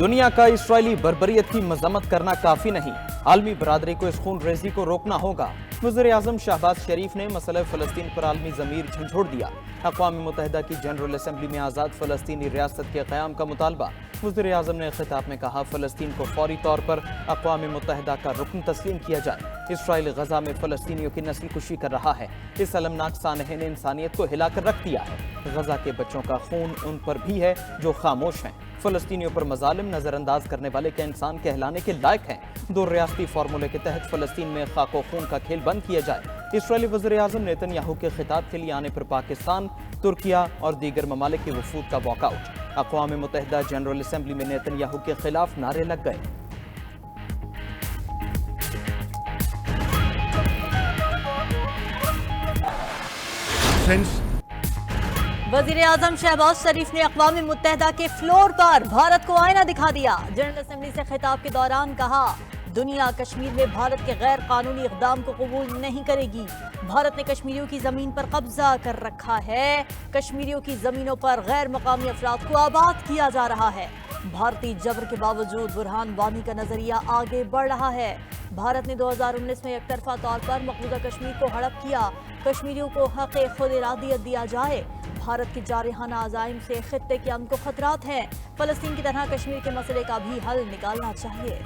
दुनिया का इसराइली बर्बरियत की मजम्मत करना काफी नहीं, आलमी बरादरी को इस खून रेजी को रोकना होगा। वज़ीर आज़म शहबाज शरीफ ने मसला फ़लस्तीन पर आलमी ज़मीर झंझोड़ दिया। अक़वाम मुत्तहिदा की जनरल असम्बली में आज़ाद फ़लस्तीनी रियासत के क़याम का मुतालबा। वज़ीर आज़म ने ख़िताब में कहा, फ़लस्तीन को फौरी तौर पर अक़वाम मुत्तहिदा का रुकन तस्लीम किया जाए। इसराइल गज़ा में फ़लस्तीनियों की नस्ल कुशी कर रहा है। इस अलमनाक सानहे ने इंसानियत को हिलाकर रख दिया है। गज़ा के बच्चों का खून उन पर भी है जो खामोश हैं। फ़लस्तीनियों पर मज़ालिम नज़रअंदाज करने वाले के इंसान कहलाने के लायक हैं। दो रियासती फार्मूले के तहत फ़लस्तीन में खाको खून का खेल बंद किया जाए। इसराइली वज़ीर आज़म नेतन्याहू के खिताब के लिए आने पर पाकिस्तान, तुर्किया और दीगर ममालिक के वफूद का वॉकआउट। अक़वाम मुत्तहिदा जनरल असम्बली में नेतन्याहू के खिलाफ नारे लग गए। वज़ीर आज़म शहबाज शरीफ ने अक़वाम मुत्तहिदा के फ्लोर पर भारत को आईना दिखा दिया। जनरल असम्बली से खिताब के दौरान कहा, दुनिया कश्मीर में भारत के गैर कानूनी इक़दाम को कबूल नहीं करेगी। भारत ने कश्मीरियों की ज़मीन पर कब्जा कर रखा है। कश्मीरियों की ज़मीनों पर गैर मकामी अफराद को आबाद किया जा रहा है। भारतीय जबर के बावजूद बुरहान वानी का नजरिया आगे बढ़ रहा है। भारत ने 2019 में एकतरफा तौर पर मकबूजा कश्मीर को हड़प किया। कश्मीरियों को हक़ खुद इरादियत दिया जाए। भारत की जारहाना अज़ाइम से खित्ते के अमन को खतरात हैं। फ़लस्तीन की तरह कश्मीर के मसले का भी हल निकालना चाहिए।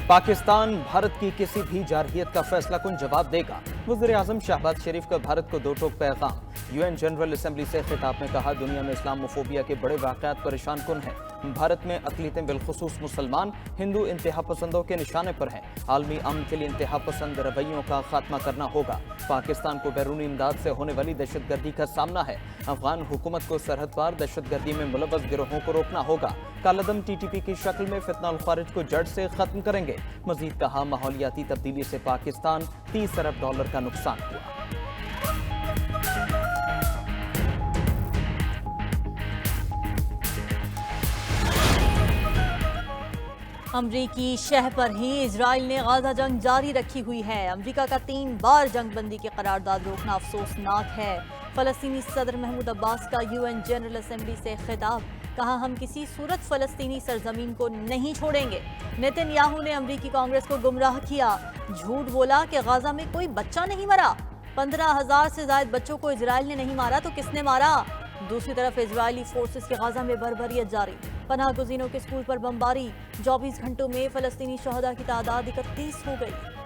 पाकिस्तान भारत की किसी भी जारहियत का फैसला कुन जवाब देगा। वज़ीर आज़म शहबाज शरीफ का भारत को दो टोक पैगाम। यूएन जनरल असम्बली से खिताब में कहा, दुनिया में इस्लामोफोबिया के बड़े वाक़यात परेशान कुन हैं। भारत में अक़लियतें बिलखुसूस मुसलमान, हिंदू इंतहा पसंदों के निशाने पर हैं। आलमी अमन के लिए इंतहा पसंद रवैयों का खात्मा करना होगा। पाकिस्तान को बैरूनी इमदाद से होने वाली दहशतगर्दी का सामना है। अफगान हुकूमत को सरहद पार दहशतगर्दी में मुलव्वस गिरोहों को रोकना होगा। कालादम टीटीपी की शक्ल में फितना अल खारिज को जड़ से खत्म करेंगे। मजीद कहा, माहौलियाती तब्दीली से पाकिस्तान $30 अरब का नुकसान हुआ। अमरीकी शह पर ही इजराइल ने गाजा जंग जारी रखी हुई है। अमरीका का 3 बार जंग बंदी की करारदाद रोकना अफसोसनाक है। फ़लस्तीनी सदर महमूद अब्बास का यूएन जनरल असम्बली से खिताब। कहा, हम किसी सूरत फ़लस्तीनी सरजमीन को नहीं छोड़ेंगे। नेतन्याहू ने अमरीकी कांग्रेस को गुमराह किया। झूठ बोला कि गाजा में कोई बच्चा नहीं मरा। 15,000 से ज़ायद बच्चों को इजराइल ने नहीं मारा तो किसने मारा? दूसरी तरफ इजरायली फोर्सेस की गाजा में बर्बरियत जारी। पनाह गुज़ीनों के स्कूल पर बमबारी। 24 घंटों में फ़लस्तीनी शहदा की तादाद 31 हो गई।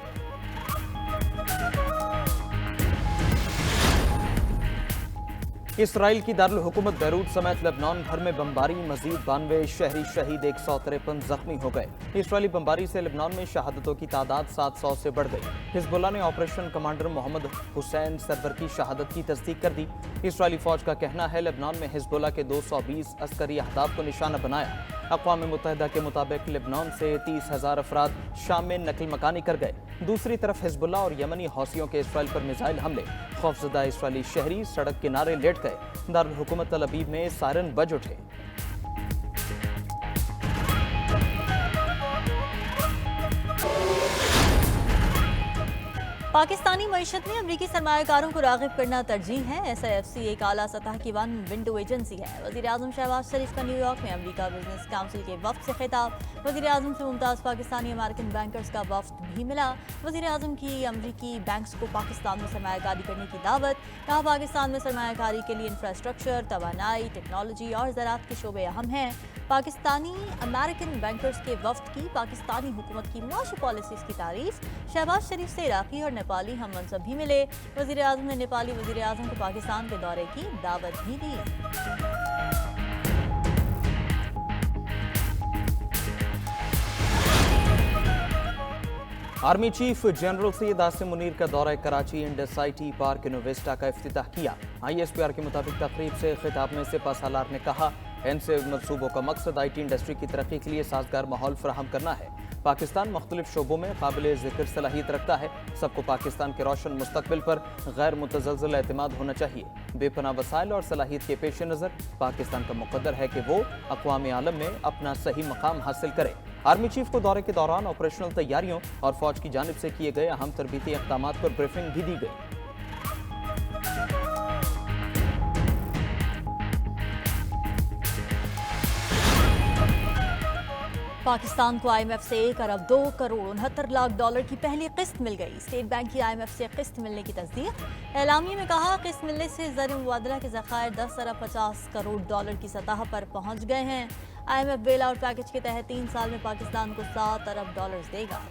इसराइल की दारुल हुकूमत बैरूत समेत लेबनान भर में बमबारी। मजीद 92 शहरी शहीद, 153 जख्मी हो गए। इसराइली बमबारी से लेबनान में शहादतों की तादाद 700 से बढ़ गई। हिजबुल्लाह ने operation commander Mohammad Hussein Sarwar की शहादत की तस्दीक कर दी। इसराइली फौज का कहना है, लेबनान में हिजबुल्लाह के 220 अस्करी अहदाफ को निशाना बनाया। अक़वाम मुत्तहिदा के मुताबिक लेबनान से 30,000 अफराद शाम में नकल मकानी कर गए। दूसरी तरफ हिजबुल्लाह और यमनी हौसियों के इसराइल पर मिसाइल हमले। खौफजदा इसराइली शहरी सड़क किनारे लेट गए। दारुल हुकूमत तल अबीब में सायरन बज उठे। पाकिस्तानी मईशत में अमरीकी सरमायाकारों को राग़िब करना तरजीह है। SIFC एक आला सतह की वन विंडो एजेंसी है। वज़ीर आज़म शहबाज शरीफ का न्यूयॉर्क में अमरीका बिजनेस काउंसिल के वफ़द से खिताब। वज़ीर आज़म से मुमताज़ पाकिस्तानी अमेरिकन बैंकर्स का वफ़द भी मिला। वज़ीर आज़म की अमरीकी बैंक्स को पाकिस्तान में सरमायाकारी करने की दावत। कहा, पाकिस्तान में सरमायाकारी के लिए इंफ्रास्ट्रक्चर, तवानाई, टेक्नोलॉजी और ज़राअत के शोबे अहम हैं। पाकिस्तानी अमेरिकन बैंकर्स के वफ़द की पाकिस्तानी हुकूमत की मुआशी पॉलिसीज़ की तारीफ। शहबाज शरीफ से इराक़ी और नेपाली हम मनसब भी मिले। वज़ीर आज़म ने नेपाली वज़ीर आज़म को पाकिस्तान के दौरे की दावत भी दी। Army chief general Syed Asim Munir का दौरा Karachi Indus IT park Innovista का इफ्तिताह किया। ISPR के मुताबिक तकरीब से खिताब में सिपा सालार ने कहा, इनसे मनसूबों का मकसद IT इंडस्ट्री की तरक्की के लिए साजगार माहौल फराहम करना है। पाकिस्तान मुख्तलिफ शोबों में काबिल ज़िक्र सलाहियत रखता है। सबको पाकिस्तान के रोशन मुस्तकबिल पर गैर मुतज़लज़ल एतमाद होना चाहिए। बेपनाह वसाइल और सलाहियत के पेश नज़र पाकिस्तान का मुक़द्दर है कि वो अक़वाम आलम में अपना सही मकाम हासिल करे। आर्मी चीफ को दौरे के दौरान ऑपरेशनल तैयारियों और फौज की जानिब से किए गए अहम तरबीती इक़दामात पर ब्रीफिंग भी दी गई। पाकिस्तान को IMF से 1 अरब 2 करोड़ 69 लाख डॉलर की पहली किस्त मिल गई। स्टेट बैंक की IMF से किस्त मिलने की तस्दीक। एलामिया में कहा किस्त मिलने से ज़र मुबादला के ज़खायर 10 अरब 50 करोड़ डॉलर की सतह पर पहुंच गए हैं। IMF बेल आउट पैकेज के तहत 3 साल में पाकिस्तान को 7 अरब डॉलर देगा।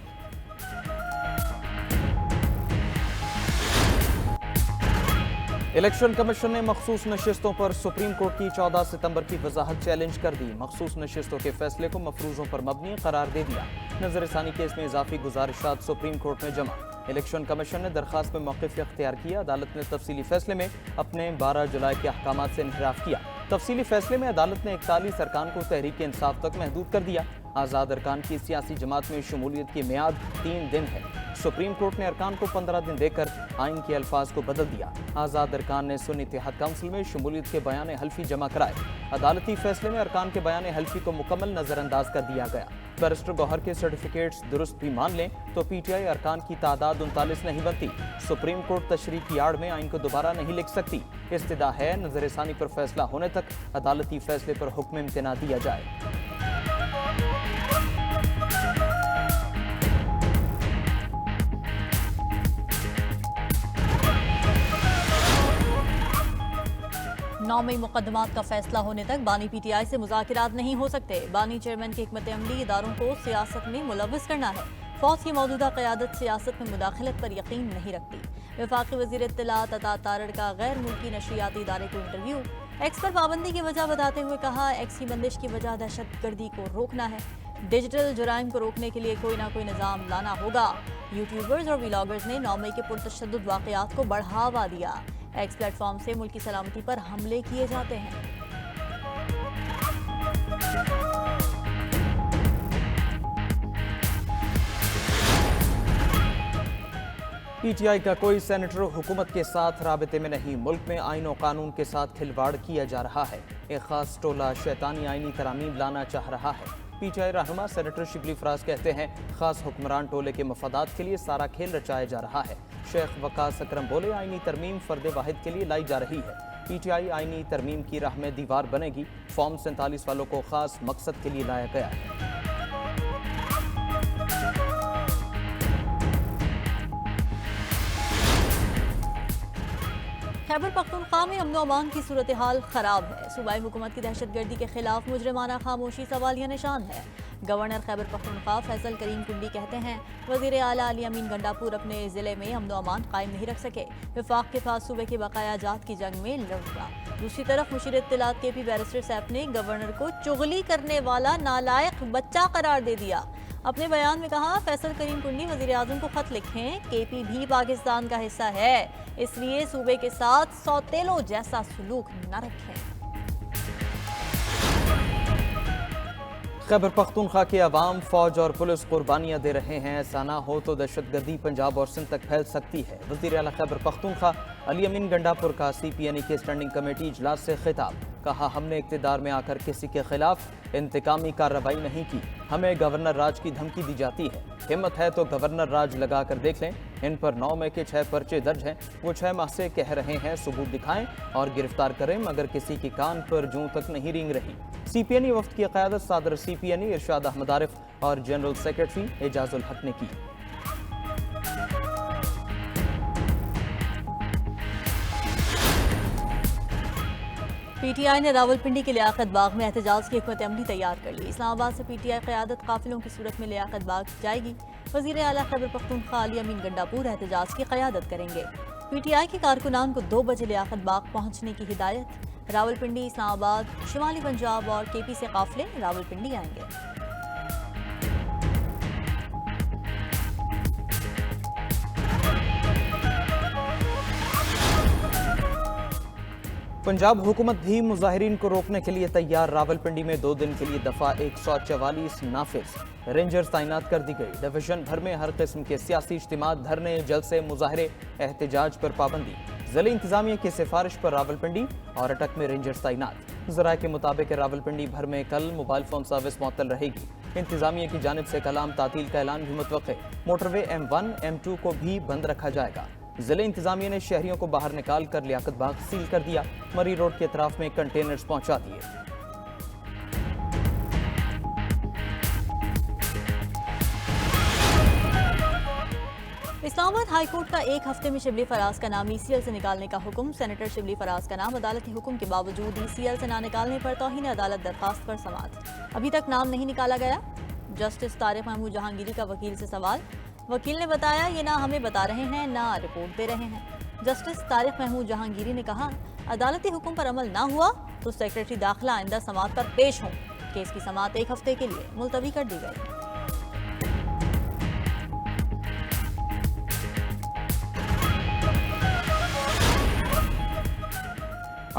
इलेक्शन कमीशन ने मखसूस नशिस्तों पर सुप्रीम कोर्ट की 14 सितंबर की वजाहत चैलेंज कर दी। मखसूस नशिस्तों के फैसले को मफरूजों पर मबनी करार दे दिया। नजरसानी केस में इजाफी गुजारिशात सुप्रीम कोर्ट में जमा। इलेक्शन कमीशन ने दरखास्त में मौक़िफ़ इख्तियार किया। अदालत ने तफसीली फैसले में अपने 12 जुलाई के अहकामात से इन्हिराफ किया। तफसीली फैसले में अदालत ने 41 अरकान को तहरीक इंसाफ तक महदूद कर दिया। आज़ाद अरकान की सियासी जमात में शमूलियत की मियाद 3 दिन है। सुप्रीम कोर्ट ने अरकान को 15 दिन देकर आइन के अल्फाज को बदल दिया। आज़ाद अरकान ने सुन्नी इत्तेहाद काउंसिल में शमूलियत के बयान हल्फी जमा कराए। अदालती फैसले में अरकान के बयान हल्फी को मुकम्मल नजरअंदाज कर दिया गया। बैरिस्टर गौहर के सर्टिफिकेट्स दुरुस्त भी मान लें तो PTI अरकान की तादाद 39 नहीं बनती। सुप्रीम कोर्ट तशरीह की आड़ में आइन को दोबारा नहीं लिख सकती। इस्तदा है नजरसानी पर फैसला होने तक अदालती फैसले पर हुक्म इम्तना दिया जाए। नौमी मुकदमात का फैसला होने तक बानी PTI से मुज़ाकिरात नहीं हो सकते। बानी चेयरमैन की हिकमत अमली इदारों को सियासत में मुलव्वस करना है। फौज की मौजूदा क़यादत सियासत में मुदाखलत पर यकीन नहीं रखती। वफाकी वज़ीर इत्तलात अता तारड़ का गैर मुल्की नशरियाती इदारे को इंटरव्यू। एक्स पर पाबंदी की वजह बताते हुए कहा एक्स की बंदिश की वजह दहशतगर्दी को रोकना है। डिजिटल जुराइम को रोकने के लिए कोई ना कोई निज़ाम लाना होगा। यूट्यूबर्स और व्लॉगर्स ने 9 मई के पुरतशद्दुद वाक़यात को बढ़ावा दिया। एक्स प्लेटफॉर्म से मुल्क की सलामती पर हमले किए जाते हैं। PTI का कोई सेनेटर हुकूमत के साथ राबते में नहीं। मुल्क में आइन और कानून के साथ खिलवाड़ किया जा रहा है। एक खास टोला शैतानी आइनी तरामीम लाना चाह रहा है। PTI रहनुमा सेनेटर शिबली फराज कहते हैं खास हुक्मरान टोले के मफादात के लिए सारा खेल रचाया जा रहा है। शेख वकास अकरम बोले आइनी तरमीम फर्द वाहिद के लिए लाई जा रही है। PTI आइनी तरमीम की राह में दीवार बनेगी। फॉर्म 47 वालों को खास मकसद के लिए लाया गया है। खैबर पख्तूनख्वा में अमन अमान की सूरत हाल खराब है। सूबाई हुकूमत की दहशतगर्दी के खिलाफ मुजरिमाना खामोशी सवालिया निशान है। गवर्नर खैबर पख्तूनख्वा फैसल करीम कुंडी कहते हैं वज़ीर आला अली अमीन गंडापुर अपने ज़िले में अमन अमान कायम नहीं रख सके। वफाक के पास सूबे के बकाया जात की जंग में लड़ गया। दूसरी तरफ मुशीर इत्तलात KP बैरिस्टर सैफ ने गवर्नर को चुगली करने वाला नालायक बच्चा करार दे दिया। अपने बयान में कहा फैसल करीम कुंडी वज़ीर आज़म को खत लिखें KP भी पाकिस्तान का हिस्सा है, इसलिए सूबे के साथ सौतेलों जैसा सलूक न रखें। खैबर पख्तूनख्वा के अवाम फौज और पुलिस कुर्बानियां दे रहे हैं। ऐसा ना हो तो दहशतगर्दी पंजाब और सिंध तक फैल सकती है। वज़ीर आला खैबर पख्तूनख्वा अली अमीन गंडापुर का CPNE के स्टैंडिंग कमेटी इजलास से खिताब। कहा हमने इक़्तिदार में आकर किसी के खिलाफ इंतकामी कार्रवाई नहीं की। हमें गवर्नर राज की धमकी दी जाती है। हिम्मत है तो गवर्नर राज लगा कर देख लें। इन पर 9 मई के 6 पर्चे दर्ज हैं। वो 6 माह से कह रहे हैं सबूत दिखाएं और गिरफ्तार करें, मगर किसी की कान पर जूं तक नहीं रेंग रही। CPNE वफ्द की क़यादत सदर CPNE इरशाद अहमद आरिफ और जनरल सेक्रेटरी एजाजुल हक ने की। PTI ने रावलपिंडी के लियाकत बाग में एहतजाज की हिकमत अमली तैयार कर ली। इस्लामाबाद से PTI क़यादत काफिलों की सूरत में लियाकत बाग जाएगी। वज़ीर आला खैबर पख्तूनख्वा अली अमीन गंडापुर एहतजाज की क़यादत करेंगे। PTI के कारकुनान को 2 बजे लियाकत बाग पहुंचने की हिदायत। रावलपिंडी, इस्लामाबाद, शुमाली पंजाब और KP से काफिले रावलपिंडी आएंगे। पंजाब हुकूमत भी मुजाहिरीन को रोकने के लिए तैयार। रावलपिंडी में 2 दिन के लिए दफा 144 नाफिज। रेंजर्स तैनात कर दी गई। डिवीजन भर में हर किस्म के सियासी इज्तिमा, धरने, जलसे, मुजाहरे, एहतजाज पर पाबंदी। ज़िला इंतजामिया की सिफारिश पर रावलपिंडी और अटक में रेंजर्स तैनात। ज़राए के मुताबिक रावलपिंडी भर में कल मोबाइल फ़ोन सर्विस मुअत्तल रहेगी। इंतजामिया की जानिब से कलाम तातील का ऐलान भी मुतवक्के। मोटरवे M1, M2 को भी बंद रखा जाएगा। ज़िले इंतजामिया ने शहरियों को बाहर निकाल कर लियाकत बाग सील कर दिया। मरी रोड के अतराफ में कंटेनर्स पहुंचा दिए। اسلام آباد ہائی کورٹ کا ایک ہفتے میں شبلی فراز کا نام ای سی ایل سے نکالنے کا حکم۔ سینیٹر شبلی فراز کا نام عدالتی حکم کے باوجود ای سی ایل سے نہ نکالنے پر توہین عدالت درخواست پر سماعت۔ ابھی تک نام نہیں نکالا گیا۔ جسٹس طارق محمود جہانگیری کا وکیل سے سوال۔ وکیل نے بتایا یہ نہ ہمیں بتا رہے ہیں نہ رپورٹ دے رہے ہیں۔ جسٹس طارق محمود جہانگیری نے کہا عدالتی حکم پر عمل نہ ہوا تو سیکرٹری داخلہ آئندہ سماعت پر پیش ہوں۔ کیس کی سماعت ایک ہفتے کے لیے ملتوی کر دی گئی۔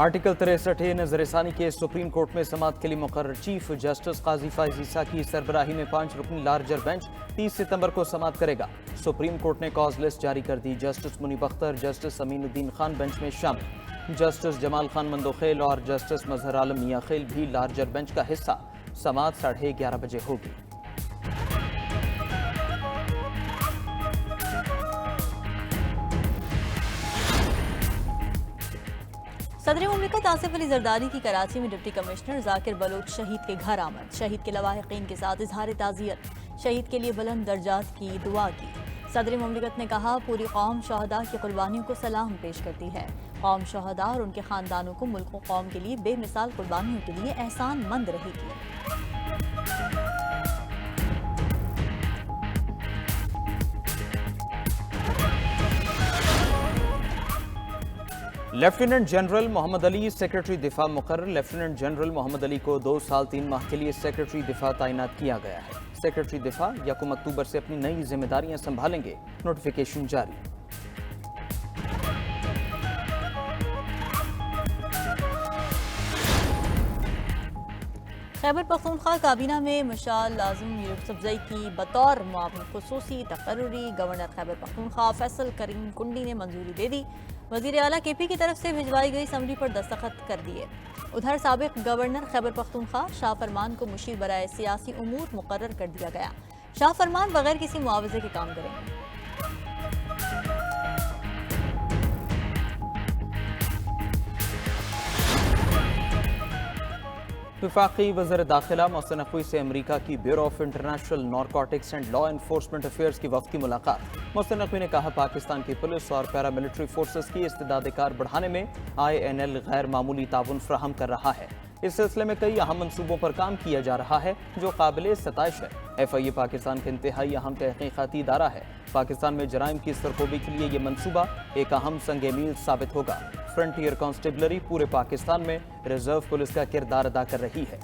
آرٹیکل 63 نظر ثانی کے سپریم کورٹ میں سماعت کے لیے مقرر چیف جسٹس قاضی فائز عیسیٰ کی سربراہی میں 5 رکنی لارجر بینچ 30 ستمبر کو سماعت کرے گا۔ سپریم کورٹ نے کاز لسٹ جاری کر دی۔ جسٹس منیب اختر، جسٹس امین الدین خان بینچ میں شامل۔ جسٹس جمال خان مندوخیل اور جسٹس مظہر عالم میاں خیل بھی لارجر بینچ کا حصہ۔ سماعت 11:30 بجے ہوگی۔ صدر مملکت آصف علی زرداری کی کراچی میں ڈپٹی کمشنر ذاکر بلوچ شہید کے گھر آمد۔ شہید کے لواحقین کے ساتھ اظہار تعزیت، شہید کے لیے بلند درجات کی دعا کی۔ صدر مملکت نے کہا پوری قوم شہداء کی قربانیوں کو سلام پیش کرتی ہے۔ قوم شہداء اور ان کے خاندانوں کو ملک و قوم کے لیے بے مثال قربانیوں کے لیے احسان مند رہے گی۔ لیفٹیننٹ جنرل محمد علی سیکرٹری دفاع مقرر۔ لیفٹیننٹ جنرل محمد علی کو 2 سال 3 ماہ کے لیے سیکرٹری دفاع تعینات کیا گیا ہے۔ سیکرٹری دفاع 1 اکتوبر سے اپنی نئی ذمہ داریاں سنبھالیں گے۔ نوٹیفیکیشن جاری۔ خیبر پختونخوا کابینہ میں مشال اعظم یوسفزئی کی بطور معاون خصوصی تقرری۔ گورنر خیبر پختونخوا فیصل کریم کنڈی نے منظوری دے دی۔ وزیر اعلیٰ کے پی کی طرف سے بھجوائی گئی سمری پر دستخط کر دیے۔ ادھر سابق گورنر خیبر پختونخوا شاہ فرمان کو مشیر برائے سیاسی امور مقرر کر دیا گیا۔ شاہ فرمان بغیر کسی معاوضے کے کام کریں گے۔ وفاقی وزیر داخلہ محسن نقوی سے امریکہ کی bureau of international narcotics and law enforcement affairs کی وفد کی ملاقات۔ محسن نقوی نے کہا پاکستان کی پولیس اور پیراملٹری فورسز کی استعداد کار بڑھانے میں INL غیر معمولی تعاون فراہم کر رہا ہے۔ اس سلسلے میں کئی اہم منصوبوں پر کام کیا جا رہا ہے جو قابل ستائش ہے۔ FIA پاکستان کا انتہائی اہم تحقیقاتی ادارہ ہے۔ پاکستان میں جرائم کی سرخوبی کے لیے یہ منصوبہ ایک اہم سنگ میل ثابت ہوگا۔ فرنٹیئر کانسٹیبلری پورے پاکستان میں ریزرو پولیس کا کردار ادا کر رہی ہے۔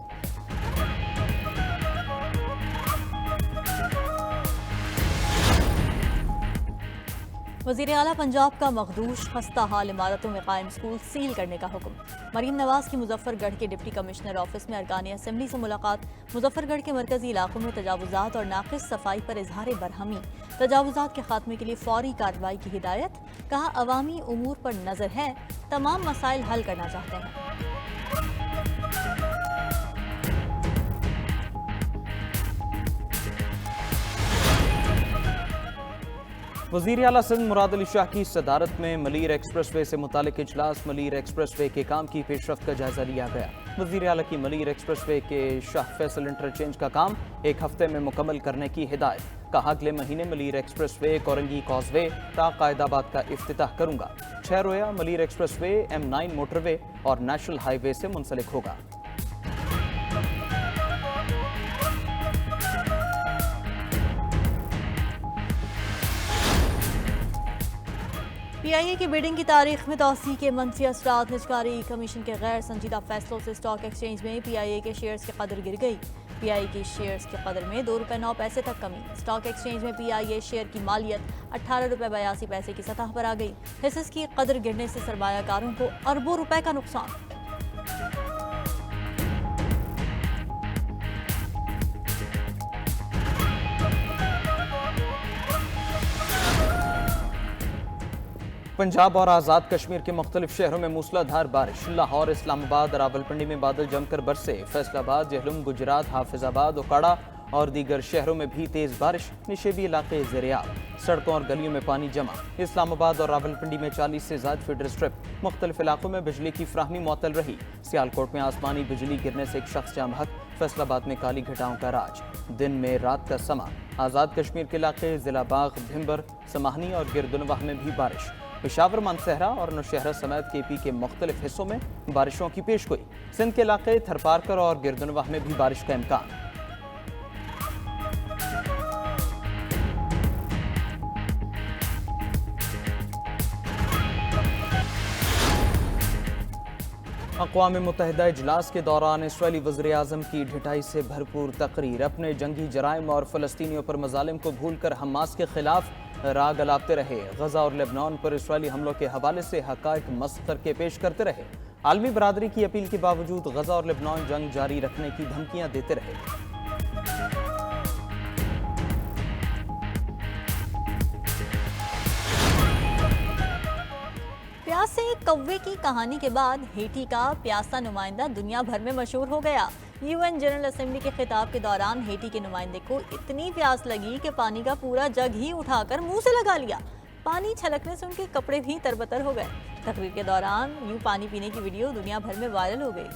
وزیر اعلیٰ پنجاب کا مخدوش خستہ حال عمارتوں میں قائم اسکول سیل کرنے کا حکم۔ مریم نواز کی مظفر گڑھ کے ڈپٹی کمشنر آفس میں ارکان اسمبلی سے ملاقات۔ مظفر گڑھ کے مرکزی علاقوں میں تجاوزات اور ناقص صفائی پر اظہار برہمی۔ تجاوزات کے خاتمے کے لیے فوری کارروائی کی ہدایت۔ کہا عوامی امور پر نظر ہے، تمام مسائل حل کرنا چاہتے ہیں۔ وزیر اعلیٰ سندھ مراد علی شاہ کی صدارت میں ملیر ایکسپریس وے سے متعلق اجلاس۔ ملیر ایکسپریس وے کے کام کی پیش رفت کا جائزہ لیا گیا۔ وزیر اعلیٰ کی ملیر ایکسپریس وے کے شاہ فیصل انٹرچینج کا کام 1 ہفتے میں مکمل کرنے کی ہدایت۔ کہا اگلے مہینے Malir express way Korangi cause وے تا قائد آباد کا افتتاح کروں گا۔ 6 رویہ Malir express way M9 motor وے اور نیشنل ہائی وے سے منسلک ہوگا۔ PIA کی بیڈنگ کی تاریخ میں توسیع کے منفی اثرات۔ نجکاری کمیشن کے غیر سنجیدہ فیصلوں سے اسٹاک ایکسچینج میں PIA کے شیئرز کی قدر گر گئی۔ PIA کی شیئرز کی قدر میں 2 روپے 9 پیسے تک کمی۔ اسٹاک ایکسچینج میں PIA شیئر کی مالیت 18 روپے 82 پیسے کی سطح پر آ گئی۔ حصص کی قدر گرنے سے سرمایہ کاروں کو اربوں روپے کا نقصان۔ پنجاب اور آزاد کشمیر کے مختلف شہروں میں موسلا دھار بارش۔ لاہور، اسلام آباد، راولپنڈی میں بادل جم کر برسے۔ فیصل آباد، جہلم، گجرات، حافظ آباد، اوکاڑا اور دیگر شہروں میں بھی تیز بارش۔ نشیبی علاقے زیریاب، سڑکوں اور گلیوں میں پانی جمع۔ اسلام آباد اور راولپنڈی میں 40 سے زائد فیڈر اسٹرپ۔ مختلف علاقوں میں بجلی کی فراہمی معطل رہی۔ سیالکوٹ میں آسمانی بجلی گرنے سے ایک شخص جاں بحق۔ फैसलाबाद में काली घटाओं का राज। दिन में रात का समा। आज़ाद कश्मीर के इलाके जिला बाग, भिम्बर, समाहनी और गिरदुनवाह में भी बारिश। पेशावर, मानसहरा और नौशहरा समेत केपी के मुख्तलिफ हिस्सों में बारिशों की पेशगोई। सिंध के इलाके थरपारकर और गिरदुनवाह में भी बारिश का इम्कान। अक़वाम मुत्तहिदा इजलास के दौरान इसराइली वज़ीर-ए-आज़म की ढिठाई से भरपूर तकरीर। अपने जंगी जराइम और फ़लस्तीनियों पर मज़ालिम को भूलकर हमास के खिलाफ राग अलापते रहे। गज़ा और लेबनान पर इसराइली हमलों के हवाले से हक़ाइक़ मस्ख़ करके पेश करते रहे। आलमी बरादरी की अपील के बावजूद गज़ा और लेबनान जंग जारी रखने की धमकियाँ देते रहे। प्यासे कौवे की कहानी के बाद हेटी का प्यासा नुमाइंदा दुनिया भर में मशहूर हो गया। यूएन जनरल असेंबली के खिताब के दौरान हेटी के नुमाइंदे को इतनी प्यास लगी कि पानी का पूरा जग ही उठाकर मुंह से लगा लिया। पानी छलकने से उनके कपड़े भी तरबतर हो गए। तकरीर के दौरान यूं पानी पीने की वीडियो दुनिया भर में वायरल हो गई।